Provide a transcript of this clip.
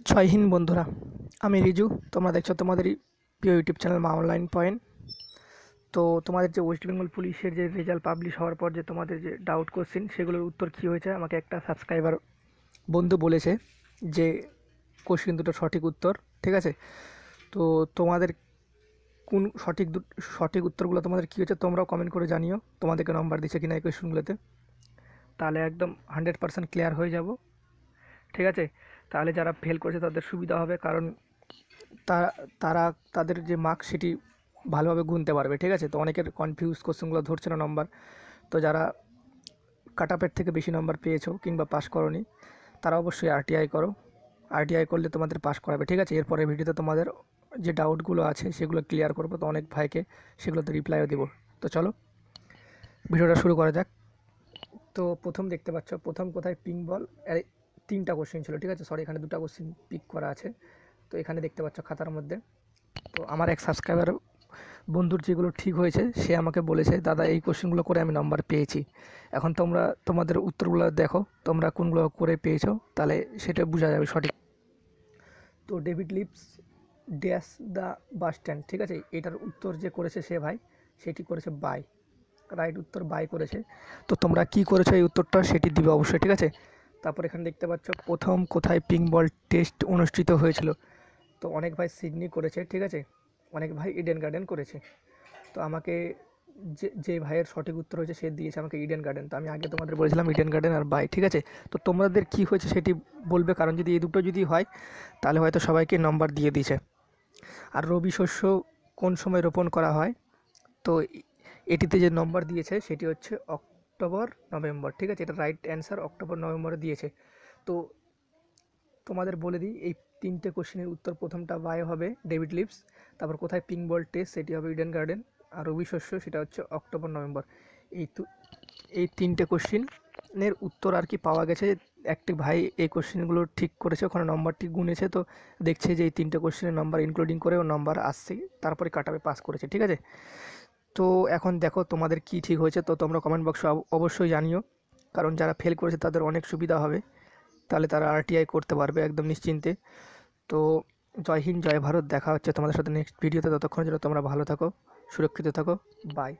জয় হিন্দ বন্ধুরা, আমি রিজু। তোমরা দেখছো তোমাদেরই প্রিয় ইউটিউব চ্যানেল মা অনলাইন পয়েন্ট। তো তোমাদের যে ওয়েস্ট বেঙ্গল পুলিশের যে রেজাল্ট পাবলিশ হওয়ার পর যে তোমাদের যে ডাউট কোশ্চেন, সেগুলোর উত্তর কী হয়েছে, আমাকে একটা সাবস্ক্রাইবার বন্ধু বলেছে যে কোশ্চেন দুটো সঠিক উত্তর। ঠিক আছে, তো তোমাদের কোন সঠিক উত্তরগুলো তোমাদের কী হয়েছে তোমরাও কমেন্ট করে জানিও, তোমাদেরকে নম্বর দিচ্ছে কিনা এই কোয়েশ্চেনগুলোতে। তাহলে একদম 100% ক্লিয়ার হয়ে যাব। ঠিক আছে, তাহলে যারা ফেল করেছে তাদের সুবিধা হবে, কারণ তারা তারা তাদের যে মার্কস সেটি ভালোভাবে গুনতে পারবে। ঠিক আছে, তো অনেকের কনফিউজ কোশ্চেনগুলো ধরছে না নম্বর। তো যারা কাট আপের থেকে বেশি নম্বর পেয়েছো কিংবা পাস করোনি, তারা অবশ্যই আরটিআই করো। আরটিআই করলে তোমাদের পাস করাবে। ঠিক আছে, এরপরে ভিডিওতে তোমাদের যে ডাউটগুলো আছে সেগুলো ক্লিয়ার করবো, তো অনেক ভাইকে সেগুলোতে রিপ্লাইও দেবো। তো চলো ভিডিওটা শুরু করা যাক। তো প্রথম দেখতে পাচ্ছ, প্রথম কোথায় পিঙ্ক বল, তিনটা কোশ্চেন ছিল। ঠিক আছে, সরি, এখানে দুটো কোশ্চেন পিক করা আছে। তো এখানে দেখতে পাচ্ছ খাতার মধ্যে। তো আমার এক সাবস্ক্রাইবার বন্ধুর যেগুলো ঠিক হয়েছে, সে আমাকে বলেছে, দাদা এই কোশ্চেনগুলো করে আমি নাম্বার পেয়েছি। এখন তোমরা তোমাদের উত্তরগুলো দেখো, তোমরা কোনগুলো করে পেয়েছো, তাহলে সেটা বোঝা যাবে সঠিক। তো David lips dash the bus stand. ঠিক আছে, এটার উত্তর যে করেছে সে ভাই, সেটি করেছে বাই। রাইট উত্তর বাই করেছে। তো তোমরা কি করেছো এই উত্তরটা সেটি দিবে অবশ্যই। ঠিক আছে, তারপর এখানে দেখতে পাচ্ছ প্রথম কোথায় পিঙ্ক বল টেস্ট অনুষ্ঠিত হয়েছিল। তো অনেক ভাই সিডনি করেছে। ঠিক আছে, অনেক ভাই ইডেন গার্ডেন করেছে। তো আমাকে যে ভাইয়ের সঠিক উত্তর হয়েছে সে দিয়েছে আমাকে ইডেন গার্ডেন। তো আমি আগে তোমাদের বলেছিলাম ইডেন গার্ডেন আর বাই। ঠিক আছে, তো তোমাদের কি হয়েছে সেটি বলবে, কারণ যদি এই দুটো যদি হয় তাহলে হয়তো সবাইকে নম্বর দিয়ে দিয়েছে। আর রবি শস্য কোন সময় রোপণ করা হয়, তো এটিতে যে নম্বর দিয়েছে সেটি হচ্ছে অক্টোবর নভেম্বর। ঠিক আছে, এটা রাইট অ্যান্সার, অক্টোবর নভেম্বরে দিয়েছে। তো তোমাদের বলে দিই, এই তিনটে কোশ্চেনের উত্তর প্রথমটা বাই হবে ডেভিড লিপস, তারপর কোথায় পিঙ্ক বল টেস্ট সেটি হবে ইডেন গার্ডেন, আর রবি শস্য সেটা হচ্ছে অক্টোবর নভেম্বর। এই তিনটে কোশ্চেনের উত্তর আর কি পাওয়া গেছে। একটি ভাই এই কোশ্চেনগুলো ঠিক করেছে, ওখানে নম্বরটি গুনেছে, তো দেখছে যে এই তিনটে কোশ্চেনের নম্বর ইনক্লুডিং করে ও নম্বর আসছে, তারপরে কাটাবে পাস করেছে। ঠিক আছে, তো এখন দেখো তোমাদের কি ঠিক হয়েছে, তো তোমরা কমেন্ট বক্সে অবশ্যই জানিও, কারণ যারা ফেল করেছে তাদের অনেক সুবিধা হবে, তাহলে তারা আরটিআই করতে পারবে একদম নিশ্চিন্তে। তো জয় হিন্দ, জয় ভারত, দেখা হচ্ছে তোমাদের সাথে নেক্সট ভিডিওতে। ততক্ষণের জন্য তোমরা ভালো থাকো, সুরক্ষিত থাকো, বাই।